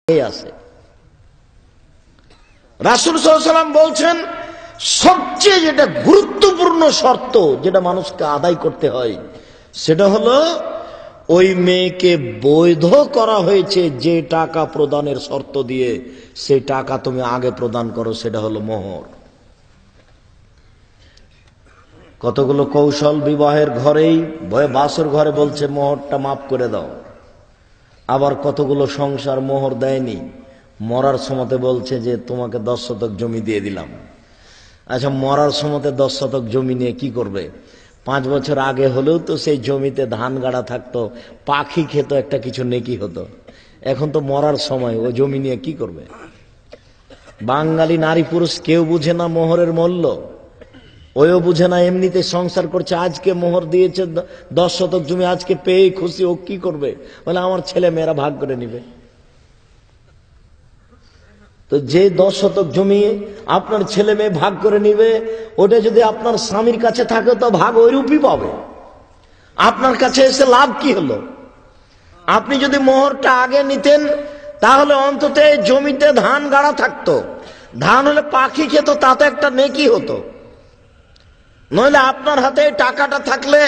আছে। রাসূল সাল্লাল্লাহু আলাইহি ওয়াসাল্লাম বলছেন সবচেয়ে যেটা গুরুত্বপূর্ণ শর্ত যেটা মানুষকে আদায় করতে হয় সেটা হলো ওই মেয়েকে বৈধ করা হয়েছে যে টাকা প্রদানের শর্ত দিয়ে, সেই টাকা তুমি আগে প্রদান করো, সেটা হলো মোহর। কতগুলো কৌশল বিবাহের ঘরেই বাসর ঘরে বলছে মোহরটা মাফ করে দাও, আবার কতগুলো সংসার মোহর দেয়নি, মরার সময়তে বলছে যে তোমাকে 10 শতক জমি দিয়ে দিলাম। আচ্ছা, মরার সময়তে 10 শতক জমি নিয়ে কি করবে? 5 বছর আগে হলেও তো সেই জমিতে ধান গাড়া থাকতো, পাখি খেত, একটা কিছু নেকি হতো। এখন তো মরার সময়, ওই জমি নিয়ে কি করবে? বাঙালি নারী পুরুষ কেউ বুঝে না মোহরের মূল্য, ওইও বুঝে না, এমনিতে সংসার করছে। আজকে মোহর দিয়েছে 10 শতক জমি, আজকে পেয়ে খুশি, ও কি করবে? বলে আমার ছেলে মেয়েরা ভাগ করে নিবে। তো যে 10 শতক জমি আপনার ছেলে মেয়ে ভাগ করে নিবে, ওটা যদি আপনার স্বামীর কাছে থাকে তো ভাগ ওইরূপই পাবে। আপনার কাছে এসে লাভ কি হলো? আপনি যদি মোহরটা আগে নিতেন তাহলে অন্তত এই জমিতে ধান গাড়া থাকতো, ধান হলে পাখি খেত, তাতে একটা নেকি হতো। নইলে আপনার হাতে টাকাটা থাকলে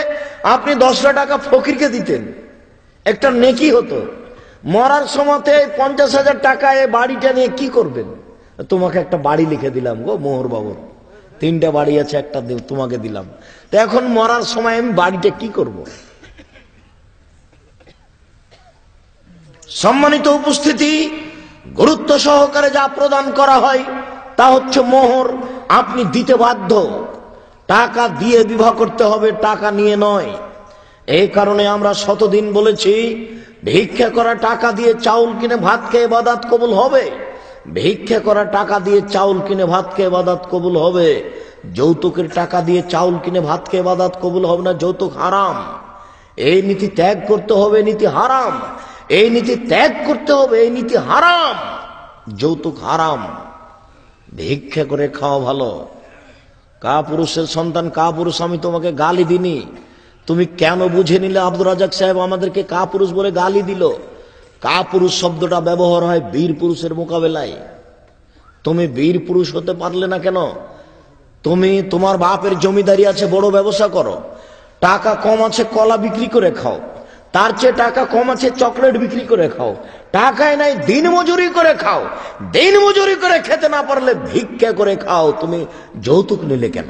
আপনি 10টা টাকা ফকিরকে দিতেন, একটা নেকি হতো। মরার সময়তে 50,000 টাকা এই বাড়িটা নিয়ে কি করবেন? তোমাকে একটা বাড়ি লিখে দিলাম গো মোহর বাবুর, 3টা বাড়ি আছে, একটা তোমাকে দিলাম। তো এখন মরার সময় আমি বাড়িটা কি করব? সম্মানিত উপস্থিতি, গুরুত্ব সহকারে যা প্রদান করা হয় তা হচ্ছে মোহর। আপনি দিতে বাধ্য, টাকা দিয়ে বিবাহ করতে হবে, টাকা নিয়ে নয়। এই কারণে আমরা শতদিন বলেছি, ভিক্ষা করা টাকা দিয়ে চাউল কিনে ভাত খেয়ে ইবাদত কবুল হবে। ভিক্ষা করা টাকা দিয়ে চাউল কিনে ভাত খেয়ে ইবাদত কবুল হবে। যৌতুকের টাকা দিয়ে চাউল কিনে ভাত খেয়ে ইবাদত কবুল হবে না, যৌতুক হারাম। এই নীতি ত্যাগ করতে হবে, নীতি হারাম। এই নীতি ত্যাগ করতে হবে, এই নীতি হারাম। যৌতুক হারাম, ভিক্ষা করে খাওয়া ভালো। কা পুরুষের সন্তান, কা পুরুষ আমি তোমাকে গালি দিনি, তুমি কেন বুঝে নিলে? আব্দুর রাজাক সাহেব আমাদেরকে কা পুরুষ বলে গালি দিল। কা পুরুষ শব্দটা ব্যবহার হয় বীর পুরুষের মোকাবেলায়। তুমি বীর পুরুষ হতে পারলে না কেন? তুমি, তোমার বাপের জমিদারি আছে, বড় ব্যবসা করো, টাকা কম আছে কলা বিক্রি করে খাও, তার চেয়ে টাকা কম আছে চকলেট বিক্রি করে খাও, টাকায় নাই দিন মজুরি করে খাও, দিন মজুরি করে খেতে না পারলে ভিক্ষা করে খাও। তুমি যৌতুক নিলে কেন?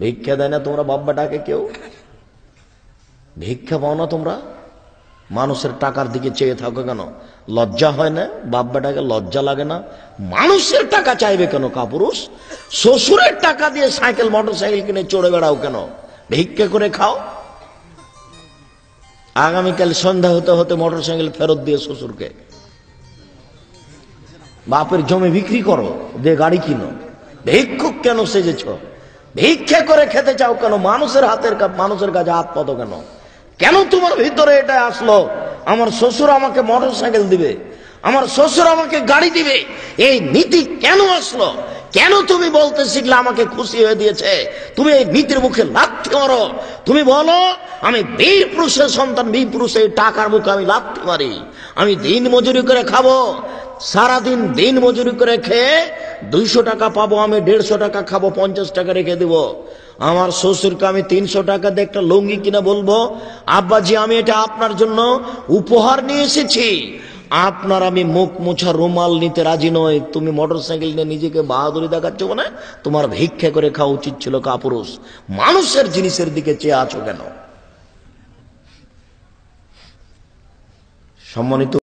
ভিক্ষা দেয় না তোমরা বাব্বাটাকে? কেউ ভিক্ষা পাও না তোমরা? মানুষের টাকার দিকে চেয়ে থাকো কেন? লজ্জা হয় না? বাব্বাটাকে লজ্জা লাগে না? মানুষের টাকা চাইবে কেন কাপুরুষ? শ্বশুরের টাকা দিয়ে সাইকেল মোটর সাইকেল কিনে চড়ে বেড়াও কেন? ভিক্ষা করে খাও। আগামীকাল সন্ধ্যা হতে হতে মোটর সাইকেল ফেরত দিয়ে শ্বশুরকে। বাপের জমি বিক্রি করো, দিয়ে গাড়ি কিনো। ভিক্ষুক কেন সেজেছ? ভিক্ষা করে খেতে চাও কেন? মানুষের মানুষের কাছে হাত পাতো কেন? কেন তোমার ভিতরে এটা আসলো আমার শ্বশুর আমাকে মোটর সাইকেল দিবে, আমার শ্বশুর আমাকে গাড়ি দিবে? এই নীতি কেন আসলো? কেন তুমি বলতে শিখলে আমাকে খুশি হয়ে দিয়েছে? তুমি এই নীতির মুখে লাথি মারো। তুমি বলো আমি বীর পুরুষের সন্তান, বীর পুরুষের টাকার মুখে আমি লাথি মারি। আমি দিন মজুরি করে খাবো, সারাদিন দিন মজুরি করে খেয়ে 200 টাকা পাবো, আমি 150 টাকা খাবো, 50 টাকা রেখে দিব। আমার শ্বশুরকে আমি 300 টাকা দিয়ে একটা লুঙ্গি কিনে বলবো, আব্বাজি আমি এটা আপনার জন্য উপহার নিয়ে এসেছি। আপনার আমি মুখ মোছা রুমাল নিতে রাজি নয়। তুমি মোটর সাইকেল নিয়ে নিজেকে বাহাদুরি দেখাচ্ছ, মানে তোমার ভিক্ষা করে খাওয়া উচিত ছিল কাপুরুষ। মানুষের জিনিসের দিকে চেয়ে আছো কেন? সম্মানিত